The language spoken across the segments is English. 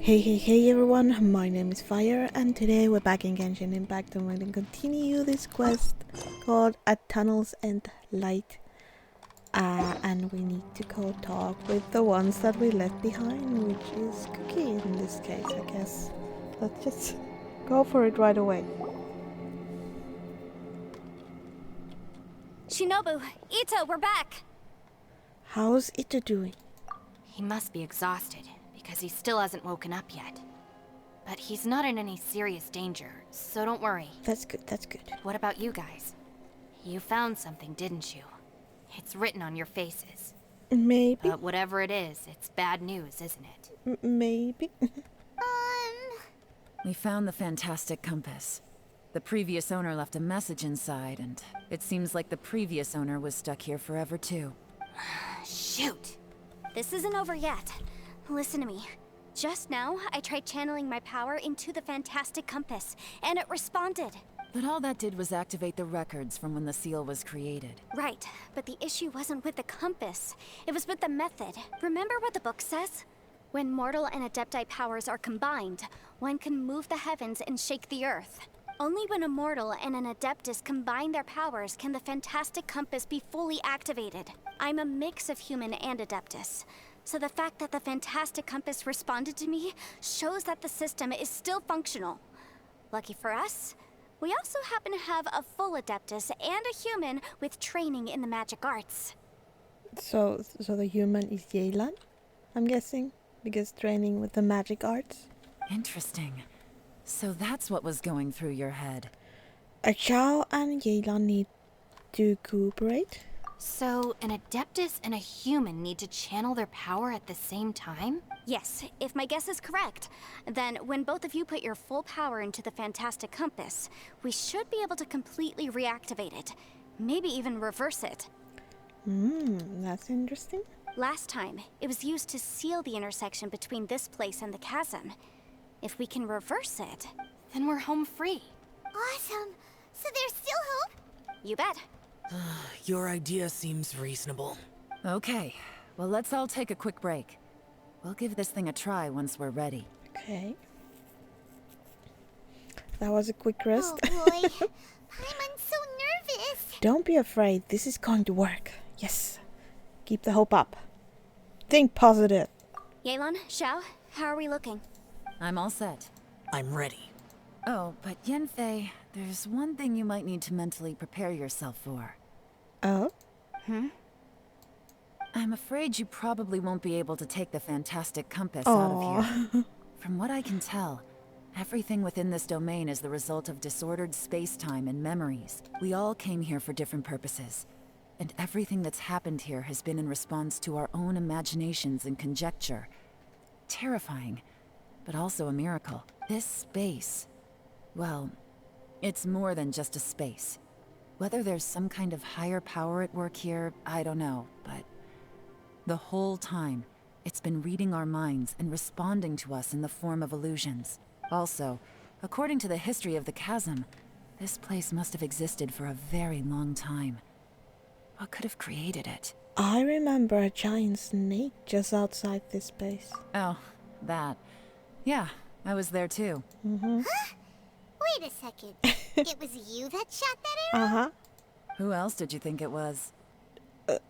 Hey everyone, my name is Fire and today we're back in Genshin Impact and we're going to continue this quest called At Tunnel's End Light. And we need to go talk with the ones that we left behind, which is Cookie in this case, I guess. Let's just go for it right away. Shinobu, Ito, we're back! How's Ito doing? He must be exhausted, because he still hasn't woken up yet. But he's not in any serious danger, so don't worry. That's good, that's good. What about you guys? You found something, didn't you? It's written on your faces. Maybe. But whatever it is, it's bad news, isn't it? Maybe. We found the fantastic compass. The previous owner left a message inside, and it seems like the previous owner was stuck here forever too. Shoot! This isn't over yet. Listen to me. Just now, I tried channeling my power into the fantastic compass, and it responded. But all that did was activate the records from when the seal was created. Right, but the issue wasn't with the compass. It was with the method. Remember what the book says? When mortal and adepti powers are combined, one can move the heavens and shake the earth. Only when a mortal and an adeptus combine their powers can the fantastic compass be fully activated. I'm a mix of human and adeptus. So the fact that the fantastic compass responded to me shows that the system is still functional. Lucky for us, we also happen to have a full adeptus and a human with training in the magic arts. So the human is Yelan, I'm guessing, because training with the magic arts. Interesting. So that's what was going through your head. Xiao and Yelan need to cooperate. So, an Adeptus and a human need to channel their power at the same time? Yes, if my guess is correct, then when both of you put your full power into the fantastic compass, we should be able to completely reactivate it. Maybe even reverse it. That's interesting. Last time, it was used to seal the intersection between this place and the chasm. If we can reverse it, then we're home free. Awesome! So there's still hope? You bet. Your idea seems reasonable. Okay, well let's all take a quick break. We'll give this thing a try once we're ready. Okay. That was a quick rest. Oh boy, I'm so nervous. Don't be afraid, this is going to work. Yes. Keep the hope up. Think positive. Yelan, Xiao, how are we looking? I'm all set. I'm ready. Oh, but Yanfei, there's one thing you might need to mentally prepare yourself for. Oh? I'm afraid you probably won't be able to take the fantastic compass out of here. From what I can tell, everything within this domain is the result of disordered space-time and memories. We all came here for different purposes, and everything that's happened here has been in response to our own imaginations and conjecture. Terrifying, but also a miracle. This space, well, it's more than just a space. Whether there's some kind of higher power at work here, I don't know, but the whole time, it's been reading our minds and responding to us in the form of illusions. Also, according to the history of the chasm, this place must have existed for a very long time. What could have created it? I remember a giant snake just outside this base. Oh, that. Yeah, I was there too. Wait a second. It was you that shot that arrow? Uh-huh. Who else did you think it was?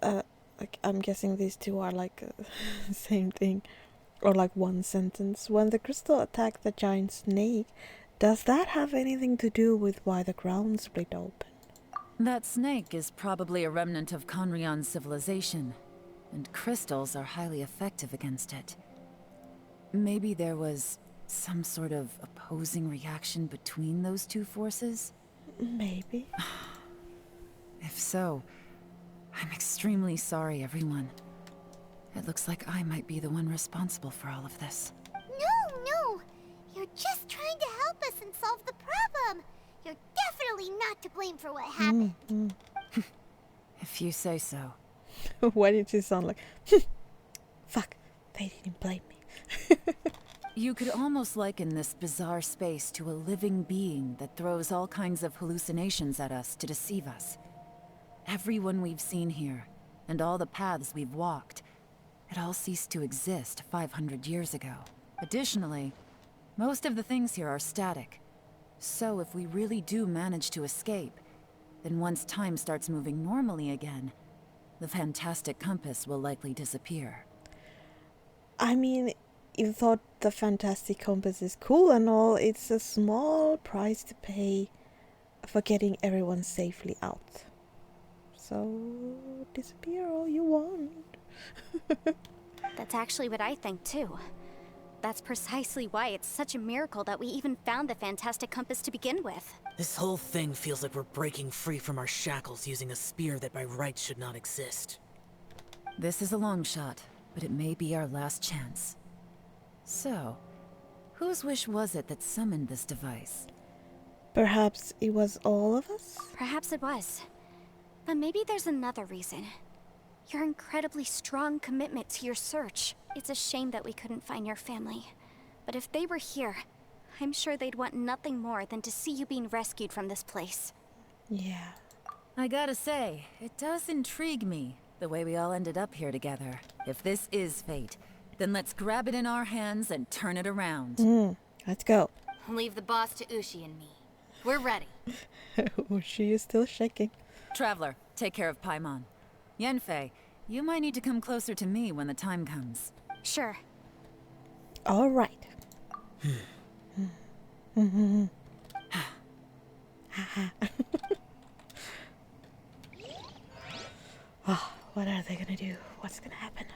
Like, I'm guessing these two are like same thing. Or like one sentence. When the crystal attacked the giant snake, does that have anything to do with why the ground split open? That snake is probably a remnant of Conrion's civilization, and crystals are highly effective against it. Maybe there was some sort of opposing reaction between those two forces? Maybe. If so, I'm extremely sorry, everyone. It looks like I might be the one responsible for all of this. No. You're just trying to help us and solve the problem. You're definitely not to blame for what happened. If you say so. Why did you sound like, fuck, they didn't blame me. You could almost liken this bizarre space to a living being that throws all kinds of hallucinations at us to deceive us. Everyone we've seen here, and all the paths we've walked, it all ceased to exist 500 years ago. Additionally, most of the things here are static. So if we really do manage to escape, then once time starts moving normally again, the fantastic compass will likely disappear. I mean, you thought the fantastic compass is cool and all, it's a small price to pay for getting everyone safely out. So, disappear all you want. That's actually what I think too. That's precisely why it's such a miracle that we even found the fantastic compass to begin with. This whole thing feels like we're breaking free from our shackles using a spear that by rights should not exist. This is a long shot, but it may be our last chance. So, whose wish was it that summoned this device? Perhaps it was all of us? Perhaps it was. But maybe there's another reason. Your incredibly strong commitment to your search. It's a shame that we couldn't find your family. But if they were here, I'm sure they'd want nothing more than to see you being rescued from this place. Yeah. I gotta say, it does intrigue me, the way we all ended up here together. If this is fate, then let's grab it in our hands and turn it around. Let's go. Leave the boss to Ushi and me. We're ready. Oh, she is still shaking. Traveler, take care of Paimon. Yanfei, you might need to come closer to me when the time comes. Sure. All right. Oh, what are they gonna do? What's gonna happen?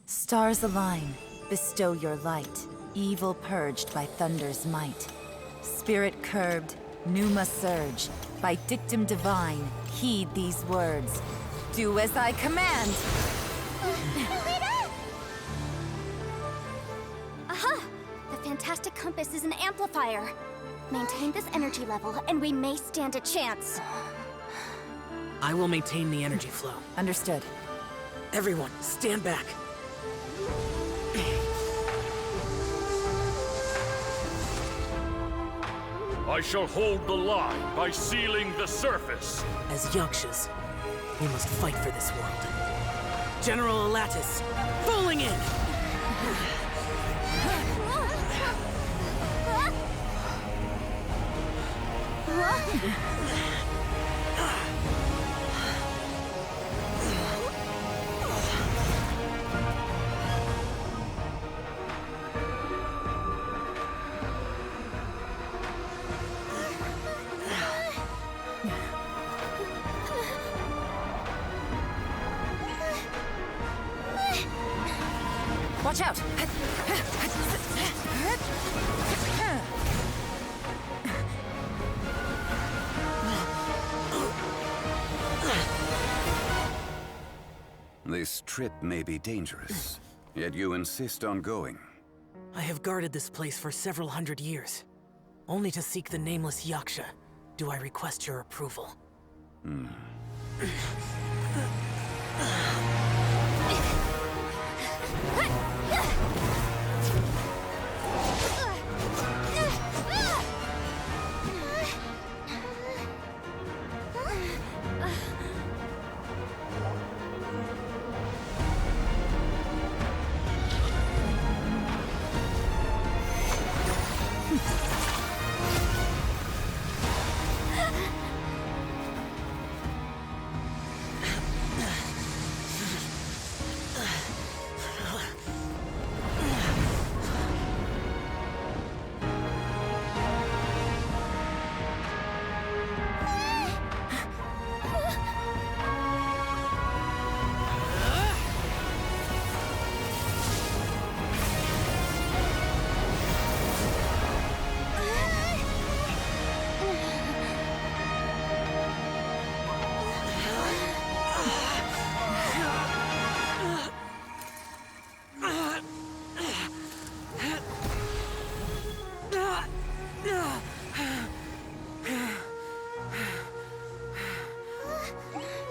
Stars align, bestow your light. Evil purged by thunder's might. Spirit curbed, pneuma surge. By dictum divine, heed these words. Do as I command! Aha! The fantastic compass is an amplifier. Maintain this energy level, and we may stand a chance. I will maintain the energy flow. Understood. Everyone, stand back. I shall hold the line by sealing the surface. As Yakshas, we must fight for this world. General Elatus, falling in! Watch out! This trip may be dangerous, yet you insist on going. I have guarded this place for several hundred years. Only to seek the nameless Yaksha do I request your approval.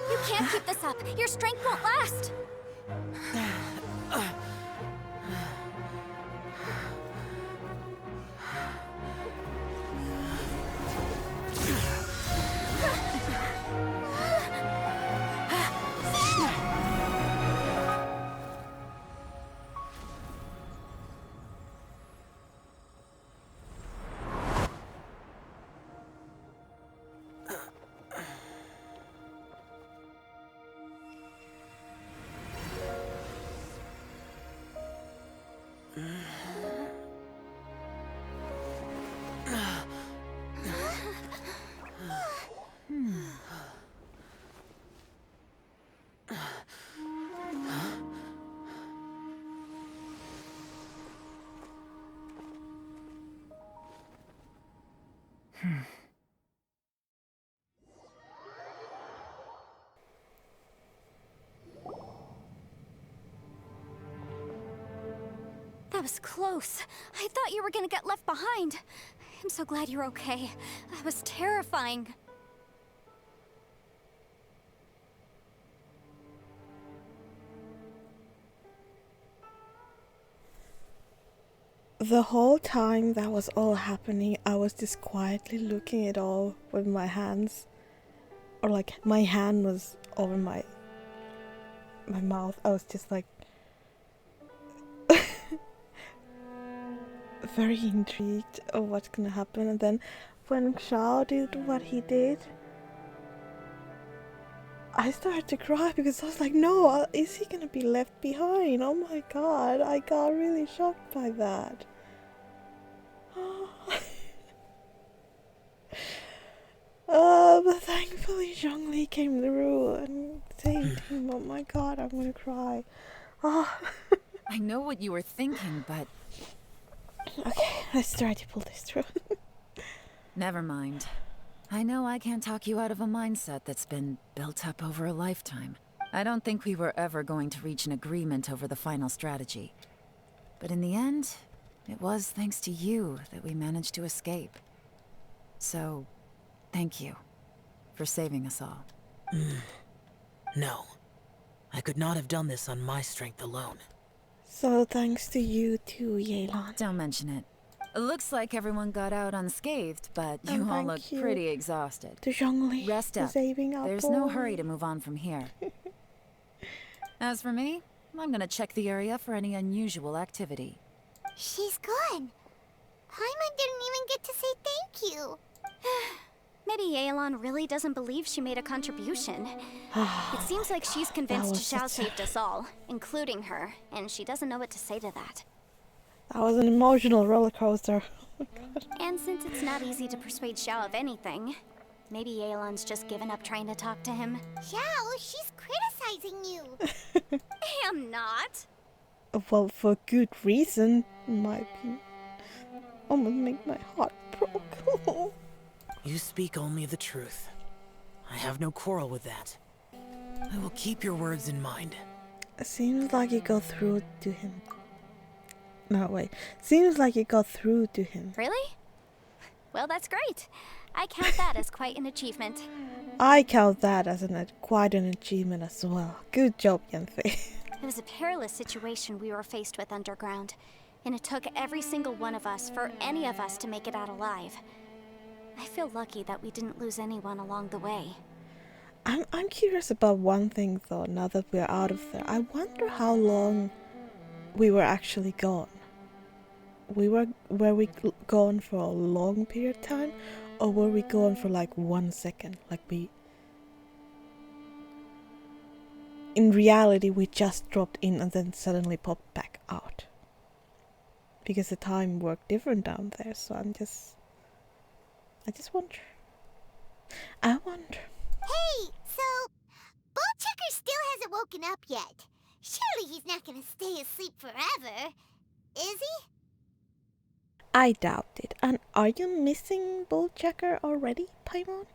You can't keep this up. Your strength won't last. That was close. I thought you were gonna get left behind. I'm so glad you're okay. That was terrifying. The whole time that was all happening, I was just quietly looking at it all with my hands. Or like my hand was over my mouth. I was just like very intrigued of what's gonna happen. And then when Xiao did what he did, I started to cry because I was like, no, is he gonna be left behind? Oh my god, I got really shocked by that. But thankfully Zhongli came through and saved him. Oh my god, I'm gonna cry. I know what you were thinking, but... Okay, let's try to pull this through. Never mind. I know I can't talk you out of a mindset that's been built up over a lifetime. I don't think we were ever going to reach an agreement over the final strategy. But in the end, it was thanks to you that we managed to escape. So, thank you for saving us all. No. I could not have done this on my strength alone. So thanks to you too, Yelan. Don't mention it. It looks like everyone got out unscathed, but you all thank look you pretty exhausted. to Zhongli Rest for up. saving our There's boy. no hurry to move on from here. As for me, I'm gonna check the area for any unusual activity. She's gone. Paimon didn't even get to say thank you. Maybe Yelan really doesn't believe she made a contribution. It seems like she's convinced was Xiao such a- saved us all, including her, and she doesn't know what to say to that. That was an emotional roller coaster. And since it's not easy to persuade Xiao of anything, maybe Yelan's just given up trying to talk to him. Xiao, she's criticizing you. I am not. Well, for good reason, in my opinion. Almost make my heart broke. You speak only the truth. I have no quarrel with that. I will keep your words in mind. Seems like it got through to him. No, wait. Seems like it got through to him. Really? Well, that's great. I count that as quite an achievement. I count that as quite an achievement as well. Good job, Yanfei. It was a perilous situation we were faced with underground, and it took every single one of us for any of us to make it out alive. I feel lucky that we didn't lose anyone along the way. I'm curious about one thing though, now that we're out of there. I wonder how long we were actually gone. Were we gone for a long period of time? Or were we gone for like 1 second? Like in reality we just dropped in and then suddenly popped back out. Because the time worked different down there, so I just wonder. I wonder. Hey, so Bullchecker still hasn't woken up yet. Surely he's not gonna stay asleep forever, is he? I doubt it. And are you missing Bullchecker already, Paimon?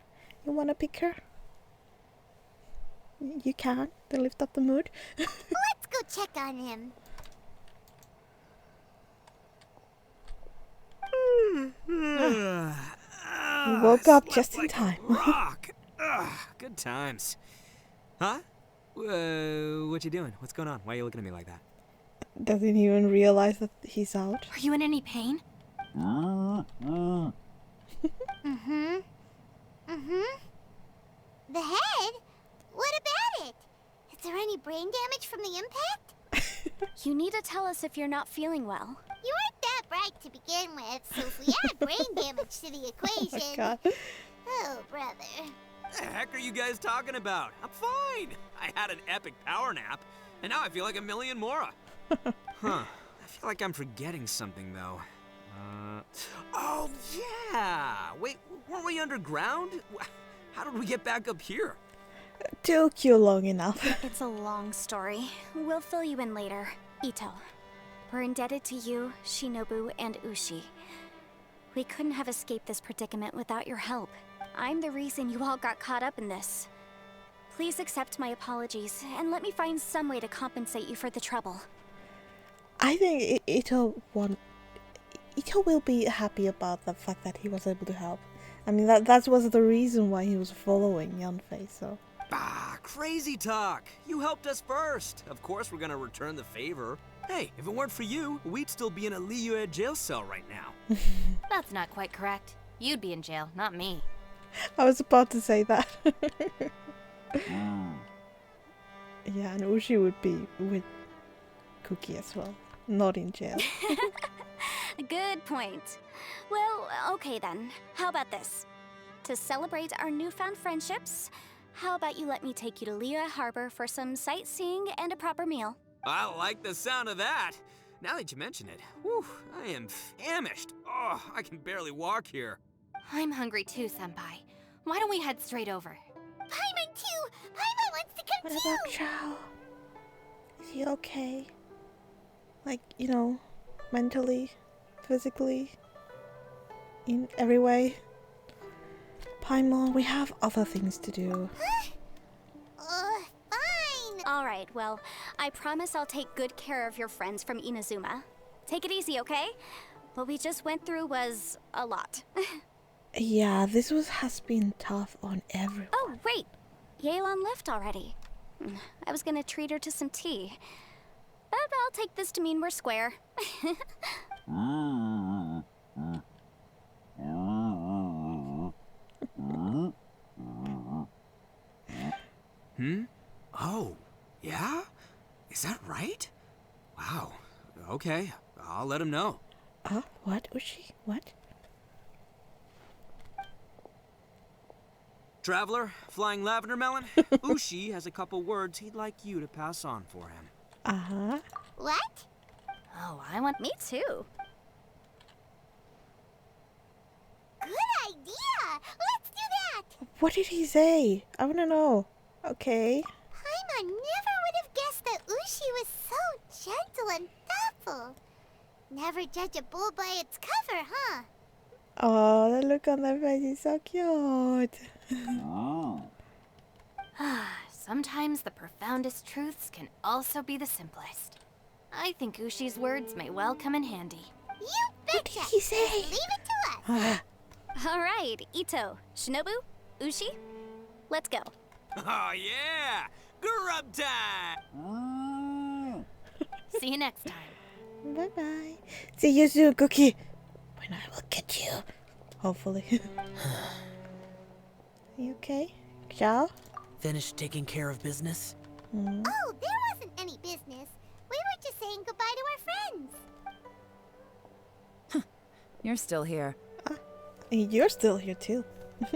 You wanna pick her? You can, to lift up the mood. Let's go check on him. You woke up just in time. Rock. Good times. Huh? What you doing? What's going on? Why are you looking at me like that? Doesn't even realize that he's out. Are you in any pain? The head? What about it? Is there any brain damage from the impact? You need to tell us if you're not feeling well. You weren't that bright to begin with, so if we add brain damage to the equation... God. Oh, brother. What the heck are you guys talking about? I'm fine. I had an epic power nap, and now I feel like a million Mora. Huh. That feel like I'm forgetting something, though. Oh, yeah! Wait, weren't we underground? How did we get back up here? Took you long enough. It's a long story. We'll fill you in later. Ito, we're indebted to you, Shinobu, and Ushi. We couldn't have escaped this predicament without your help. I'm the reason you all got caught up in this. Please accept my apologies, and let me find some way to compensate you for the trouble. I think Ito will be happy about the fact that he was able to help. I mean, that was the reason why he was following Yanfei, so... Ah, crazy talk! You helped us first! Of course we're gonna return the favor. Hey, if it weren't for you, we'd still be in a Liyue jail cell right now. That's not quite correct. You'd be in jail, not me. I was about to say that. Yeah, and Ushi would be with Cookie as well. Not in jail. Good point. Well, okay then. How about this? To celebrate our newfound friendships, how about you let me take you to Liyue Harbor for some sightseeing and a proper meal? I like the sound of that. Now that you mention it, whew, I am famished. Oh, I can barely walk here. I'm hungry too, Senpai. Why don't we head straight over? Paimon too! Paimon wants to come What too! about Chao? Is he okay? Like, you know, mentally, physically, in every way? Paimon, we have other things to do. Fine! Alright, well, I promise I'll take good care of your friends from Inazuma. Take it easy, okay? What we just went through was a lot. Yeah, this has been tough on everyone. Oh, wait! Yelan left already. I was gonna treat her to some tea. But I'll take this to mean we're square. Oh, yeah? Is that right? Wow. Okay, I'll let him know. What, Ushi? What? Traveler, flying lavender melon, Ushi has a couple words he'd like you to pass on for him. Uh-huh. What? Oh, I want... Me too. Good idea! Let's do that! What did he say? I wanna know. Okay. Paimon never would have guessed that Ushi was so gentle and thoughtful. Never judge a bull by its cover, huh? Oh, the look on their face is so cute. Sometimes the profoundest truths can also be the simplest. I think Ushi's words may well come in handy. You What betcha! did he say? Just leave it to us! Alright, Ito, Shinobu, Ushi, let's go. Oh, yeah! Grub time! See you next time. Bye-bye. See you soon, Cookie. When I will get you. Hopefully. You okay? Ciao? Finished taking care of business? Oh, there wasn't any business. We were just saying goodbye to our friends. You're still here. You're still here too.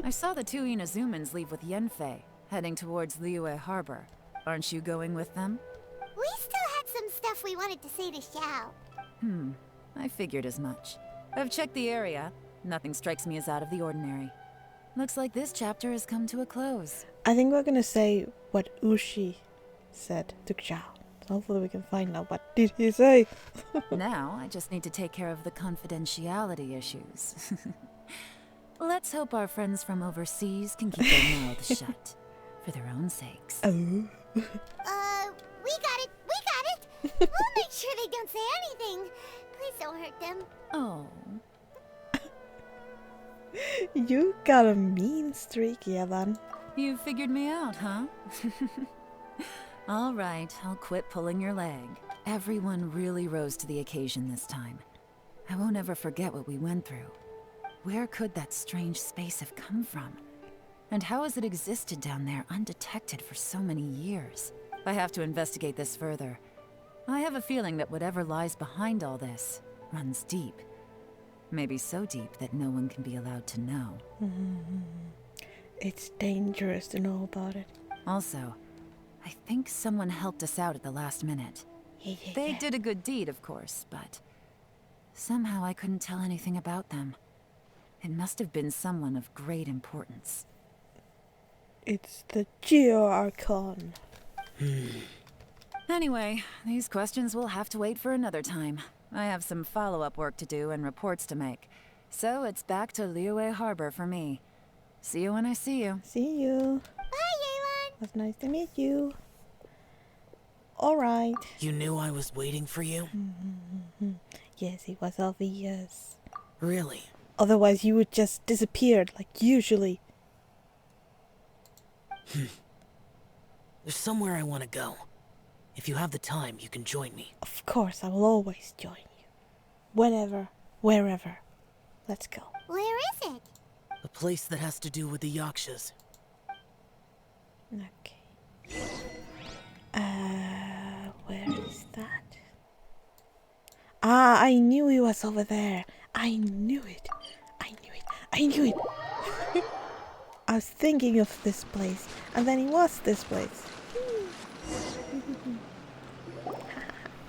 I saw the two Inazumans leave with Yanfei, heading towards Liyue Harbor. Aren't you going with them? We still had some stuff we wanted to say to Xiao. I figured as much. I've checked the area. Nothing strikes me as out of the ordinary. Looks like this chapter has come to a close. I think we're gonna say what Ushi said to Xiao. So hopefully we can find out what did he say. Now, I just need to take care of the confidentiality issues. Let's hope our friends from overseas can keep their mouths shut. For their own sakes. Oh. We got it! We got it! We'll make sure they don't say anything. Please don't hurt them. Oh. You got a mean streak, yeah then. You figured me out, huh? All right, I'll quit pulling your leg. Everyone really rose to the occasion this time. I won't ever forget what we went through. Where could that strange space have come from? And how has it existed down there undetected for so many years? I have to investigate this further. I have a feeling that whatever lies behind all this runs deep. Maybe so deep that no one can be allowed to know. It's dangerous to know about it. Also, I think someone helped us out at the last minute. They did a good deed, of course, but somehow I couldn't tell anything about them. It must have been someone of great importance. It's the Geo-Archon. Anyway, these questions will have to wait for another time. I have some follow-up work to do and reports to make. So it's back to Liyue Harbor for me. See you when I see you. See you. Bye, Yelan. It was nice to meet you. Alright. You knew I was waiting for you? Yes, it was obvious. Really? Otherwise you would just disappeared, like usually. There's somewhere I want to go. If you have the time, you can join me. Of course, I will always join you. Whenever, wherever. Let's go. Where is it? A place that has to do with the Yakshas. Okay. Where is that? Ah, I knew he was over there. I knew it. I knew it. I knew it. I was thinking of this place, and then it was this place.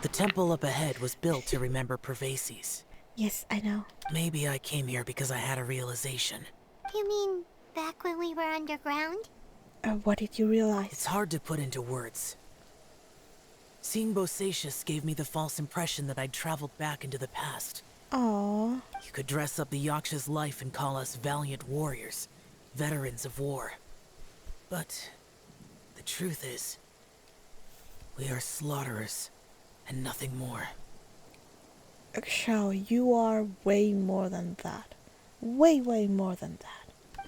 The temple up ahead was built to remember Pervases. Yes, I know. Maybe I came here because I had a realization. You mean back when we were underground? What did you realize? It's hard to put into words. Seeing Bosacius gave me the false impression that I'd traveled back into the past. Aww. You could dress up the Yaksha's life and call us valiant warriors, veterans of war. But the truth is, we are slaughterers and nothing more. Xiao, you are way more than that. Way, way more than that.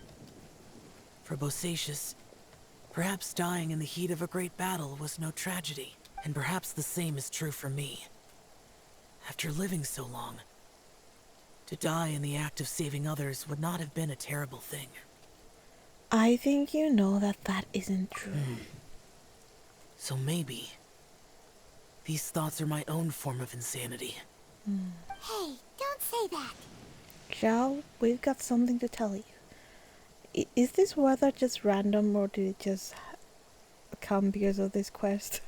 For Bosacius, perhaps dying in the heat of a great battle was no tragedy, and perhaps the same is true for me. After living so long, to die in the act of saving others would not have been a terrible thing. I think you know that that isn't true. So maybe these thoughts are my own form of insanity. Hey, don't say that. Xiao, we've got something to tell you. Is this weather just random, or did it just come because of this quest?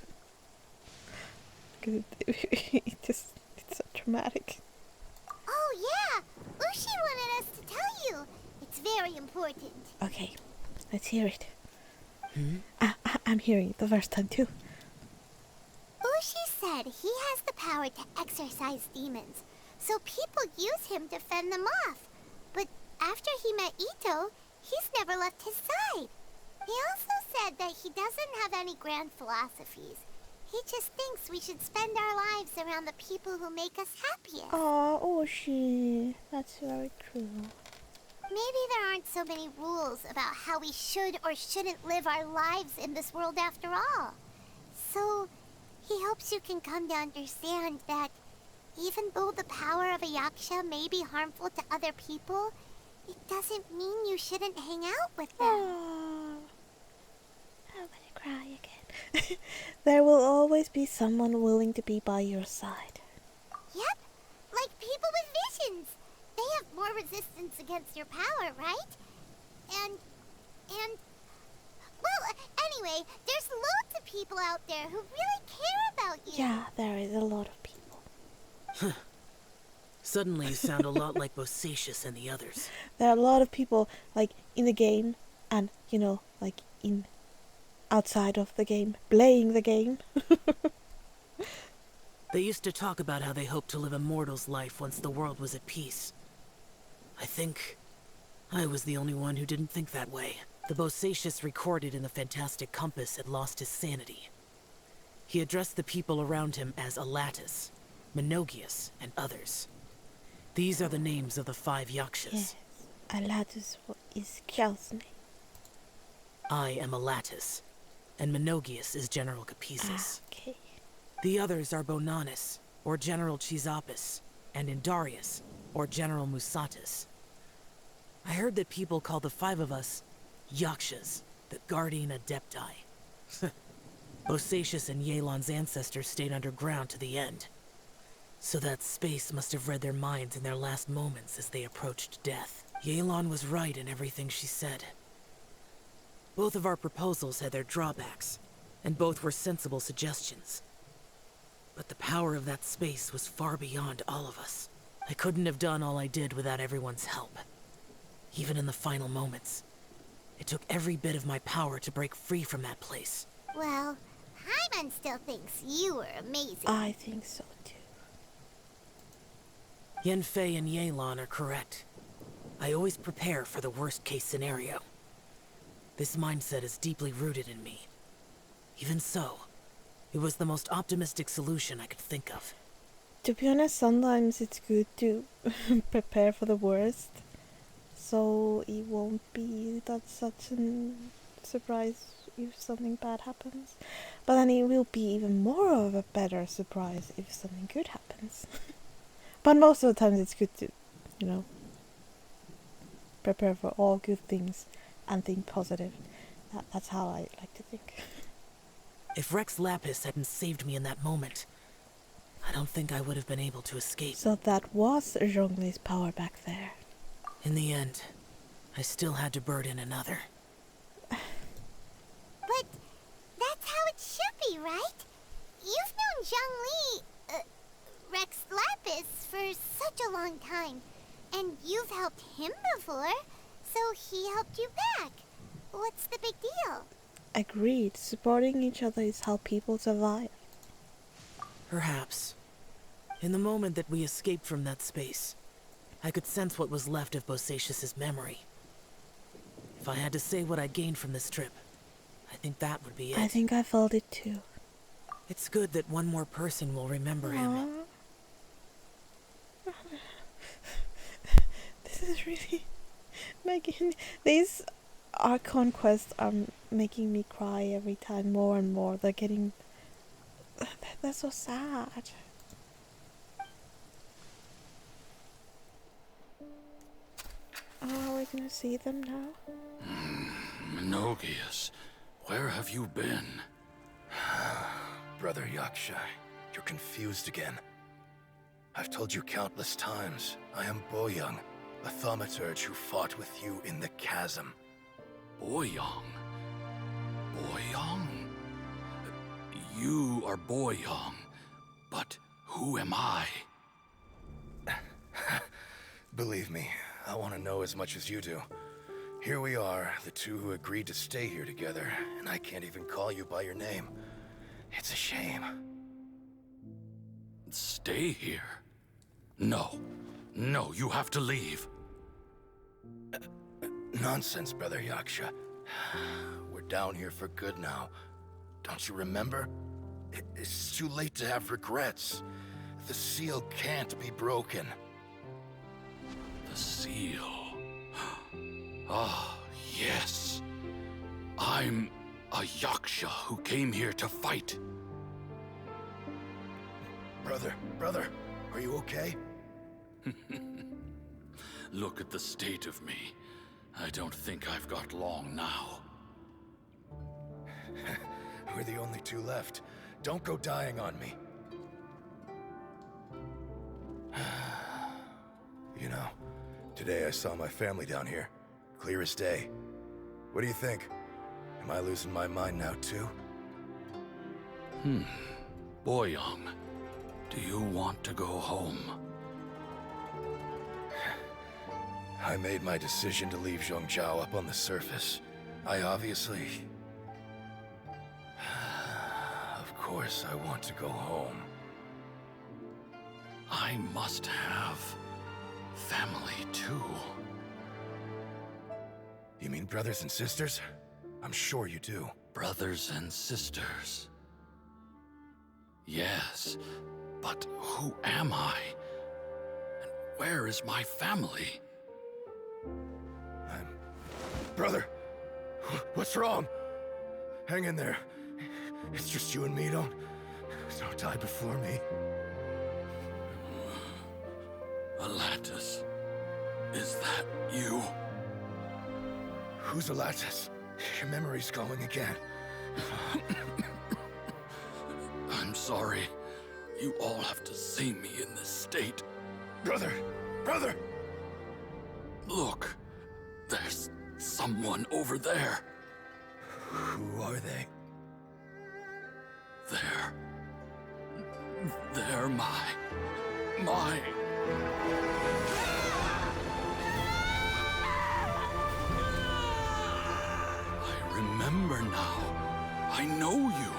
It's so dramatic. Oh yeah, Ushi wanted us to tell you. It's very important. Okay, let's hear it. I'm hearing it the first time too. Ushi said he has the power to exorcise demons, so people use him to fend them off. But after he met Ito, he's never left his side. He also said that he doesn't have any grand philosophies. He just thinks we should spend our lives around the people who make us happiest. Oh, Ushi, that's very true. Maybe there aren't so many rules about how we should or shouldn't live our lives in this world after all. So, he hopes you can come to understand that even though the power of a yaksha may be harmful to other people, it doesn't mean you shouldn't hang out with them. Oh, I'm gonna cry again. There will always be someone willing to be by your side. Yep, like people with visions. They have more resistance against your power, right? And, well, anyway, there's loads of people out there who really care about you. Yeah, there is a lot of people. Suddenly you sound a lot like Bosacius and the others. There are a lot of people, like, in the game, and, you know, like, outside of the game, playing the game. They used to talk about how they hoped to live a mortal's life once the world was at peace. I think I was the only one who didn't think that way. The Bosacius recorded in the fantastic compass had lost his sanity. He addressed the people around him as Alatus, Menogius, and others. These are the names of the 5 Yakshas. Yes, Alatus is Xiao's name. I am Alatus, and Menogius is General Capisis. Okay. The others are Bonanis, or General Chizapis, and Indarius, or General Musatis. I heard that people call the 5 of us Yakshas, the Guardian Adepti. Bosacius and Yelan's ancestors stayed underground to the end. So that space must have read their minds in their last moments as they approached death. Yelan was right in everything she said. Both of our proposals had their drawbacks, and both were sensible suggestions. But the power of that space was far beyond all of us. I couldn't have done all I did without everyone's help. Even in the final moments, it took every bit of my power to break free from that place. Well, Hyman still thinks you were amazing. I think so too. Yanfei and Yelan are correct. I always prepare for the worst-case scenario. This mindset is deeply rooted in me. Even so, it was the most optimistic solution I could think of. To be honest, sometimes it's good to prepare for the worst, so it won't be that such a surprise if something bad happens. But then it will be even more of a better surprise if something good happens. But most of the times it's good to, you know, prepare for all good things and think positive. That's how I like to think. If Rex Lapis hadn't saved me in that moment, I don't think I would have been able to escape. So that was Zhongli's power back there. In the end, I still had to burden another. But that's how it should be, right? You've known Zhongli, Rex Lapis, for such a long time. And you've helped him before, so he helped you back. What's the big deal? Agreed. Supporting each other is how people survive. Perhaps. In the moment that we escaped from that space, I could sense what was left of Bosacius's memory. If I had to say what I gained from this trip, I think that would be it. I think I felt it too. It's good that one more person will remember him. This is really making... These Archon quests are making me cry every time more and more. They're getting... They're so sad. Oh, are we gonna see them now? Minogius, where have you been? Brother Yaksha, you're confused again. I've told you countless times, I am Boyoung, a thaumaturge who fought with you in the chasm. Boyoung? Boyoung? You are Boyoung, but who am I? Believe me, I want to know as much as you do. Here we are, the two who agreed to stay here together, and I can't even call you by your name. It's a shame. Stay here? No. No, you have to leave. Nonsense, Brother Yaksha. We're down here for good now. Don't you remember? It's too late to have regrets. The seal can't be broken. The seal. Ah, yes. I'm a Yaksha who came here to fight. Brother, are you okay? Look at the state of me. I don't think I've got long now. We're the only two left. Don't go dying on me. You know, today I saw my family down here. Clear as day. What do you think? Am I losing my mind now too? Boyoung, do you want to go home? I made my decision to leave Zhongzhou up on the surface. I obviously... Of course I want to go home. I must have family too. You mean brothers and sisters? I'm sure you do. Brothers and sisters. Yes, but who am I? And where is my family? Brother! What's wrong? Hang in there. It's just you and me, don't die before me. Alatus, is that you? Who's Alatus? Your memory's going again. I'm sorry. You all have to see me in this state. Brother! Look, there's someone over there. Who are they? There. They're my... I remember now. I know you.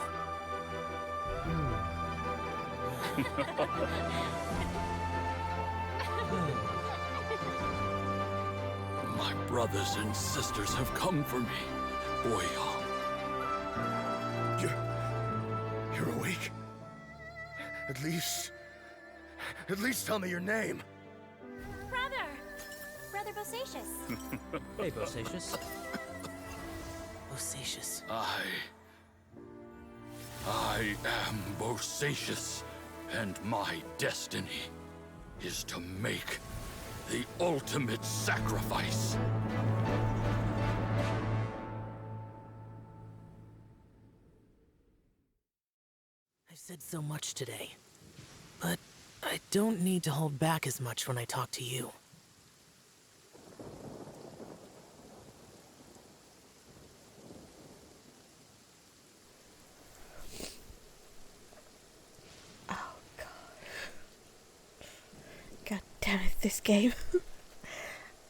My brothers and sisters have come for me, Boyong. You're awake? At least tell me your name. Brother Bosacius. Hey, Bosacius. Bosacius. I am Bosacius, and my destiny is to make the ultimate sacrifice. I've said so much today, but I don't need to hold back as much when I talk to you. Oh god. God damn it, this game.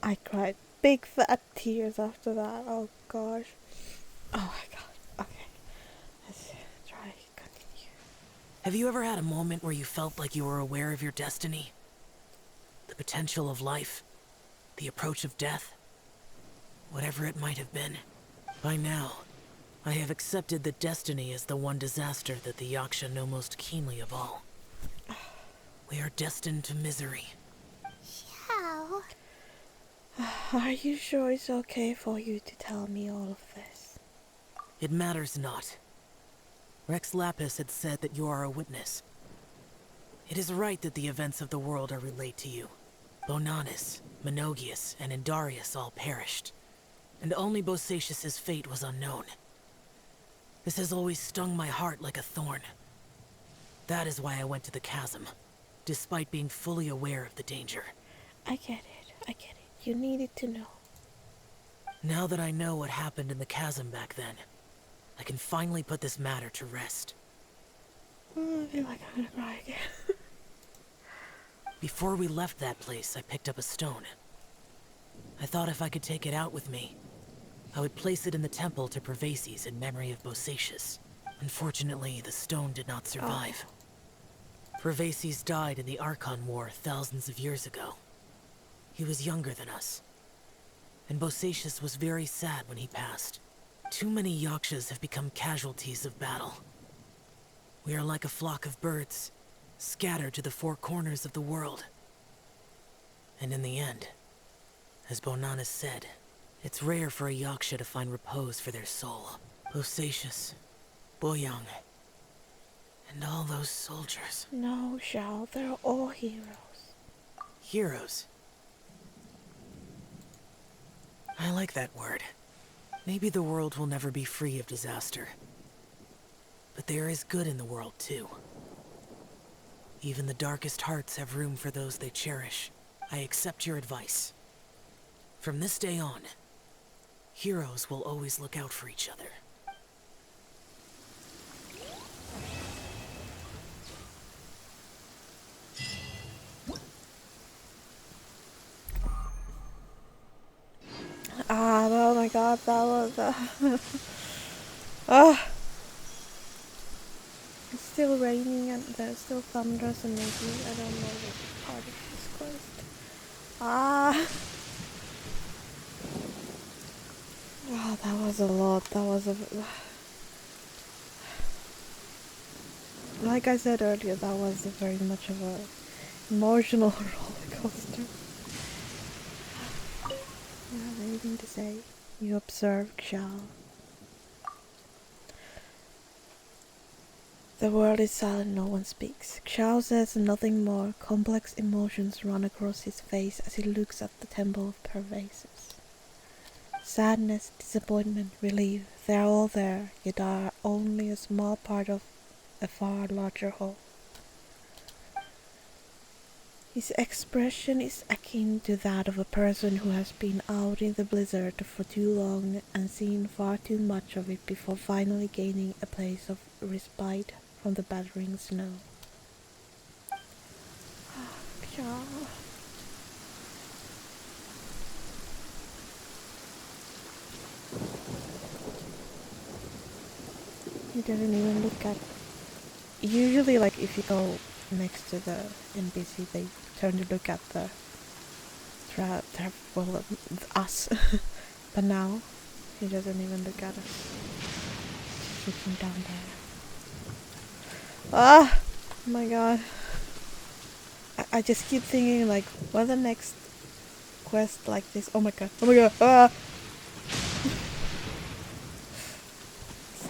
I cried big fat tears after that. Oh gosh. Oh my god. Okay. Let's try continue. Have you ever had a moment where you felt like you were aware of your destiny? The potential of life? The approach of death? Whatever it might have been. By now, I have accepted that destiny is the one disaster that the Yaksha know most keenly of all. We are destined to misery. Xiao. Are you sure it's okay for you to tell me all of this? It matters not. Rex Lapis had said that you are a witness. It is right that the events of the world are relayed to you. Bonanis, Menogias, and Indarius all perished, and only Bosacius's fate was unknown. This has always stung my heart like a thorn. That is why I went to the chasm, despite being fully aware of the danger. I get it. You needed to know. Now that I know what happened in the chasm back then, I can finally put this matter to rest. I feel like I'm gonna cry again. Before we left that place, I picked up a stone. I thought if I could take it out with me, I would place it in the temple to Pervases in memory of Bosacius. Unfortunately, the stone did not survive. Pervases died in the Archon War thousands of years ago. He was younger than us, and Bosacius was very sad when he passed. Too many Yakshas have become casualties of battle. We are like a flock of birds, scattered to the four corners of the world. And in the end, as Bonanis said, it's rare for a Yaksha to find repose for their soul. Bosacius, Boyang, and all those soldiers. No, Xiao, they're all heroes. Heroes? I like that word. Maybe the world will never be free of disaster. But there is good in the world, too. Even the darkest hearts have room for those they cherish. I accept your advice. From this day on, heroes will always look out for each other. Oh my god, that was It's still raining and there's still thunders and maybe I don't know which part of this quest. That was a lot. That was like I said earlier, that was very much of a emotional roller coaster. You have anything to say? You observe Xiao. The world is silent, no one speaks. Xiao says nothing more. Complex emotions run across his face as he looks at the temple of Pervases. Sadness, disappointment, relief, they are all there, yet are only a small part of a far larger whole. His expression is akin to that of a person who has been out in the blizzard for too long and seen far too much of it before finally gaining a place of respite from the battering snow. Xiao. He doesn't even look at. Usually, like if you go next to the NPC, they turn to look at the us. But now he doesn't even look at us. He's looking down there. Ah, oh my god! I just keep thinking like, what the next quest like this? Oh my god! Oh my god! Ah!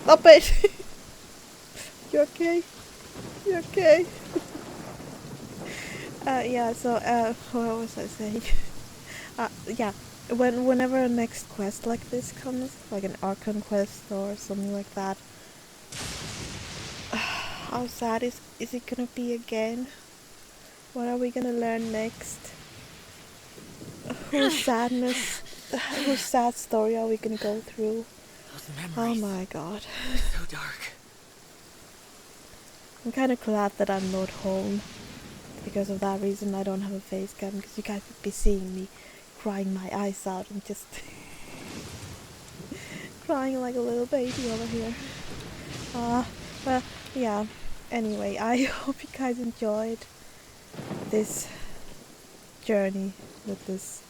Stop it! You okay? You okay? Yeah, so, what was I saying? Yeah, whenever a next quest like this comes, like an Archon quest or something like that, how sad is it gonna be again? What are we gonna learn next? Whose sad story are we gonna go through? Those Oh memories my god. are so dark. I'm kind of glad that I'm not home. Because of that reason I don't have a face cam, because you guys would be seeing me crying my eyes out and just crying like a little baby over here. But yeah, anyway, I hope you guys enjoyed this journey with this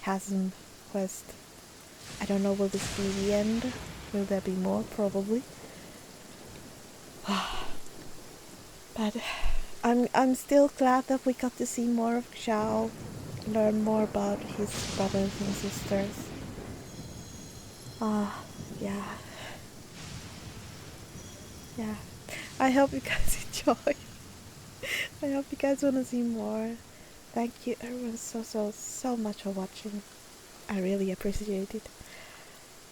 chasm quest. I don't know, will this be the end? Will there be more? Probably. But I'm still glad that we got to see more of Xiao, learn more about his brothers and sisters. Yeah. Yeah. I hope you guys enjoy. I hope you guys want to see more. Thank you everyone so much for watching. I really appreciate it.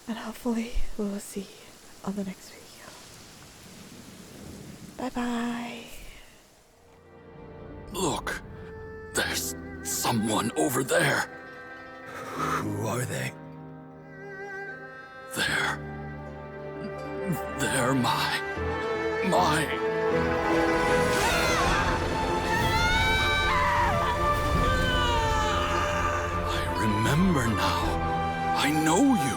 And hopefully we will see you on the next video. Bye bye. Look, there's someone over there. Who are they? They're my... I remember now. I know you.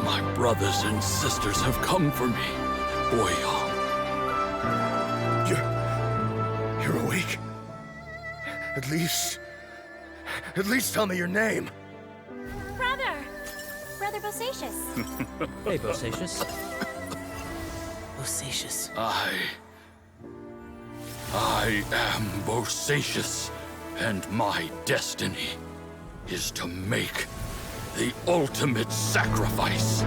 My brothers and sisters have come for me, Boyong. You're awake? At least tell me your name. Brother Bosacius. Hey, Bosacius. Bosacius. I am Bosacius, and my destiny is to make the ultimate sacrifice.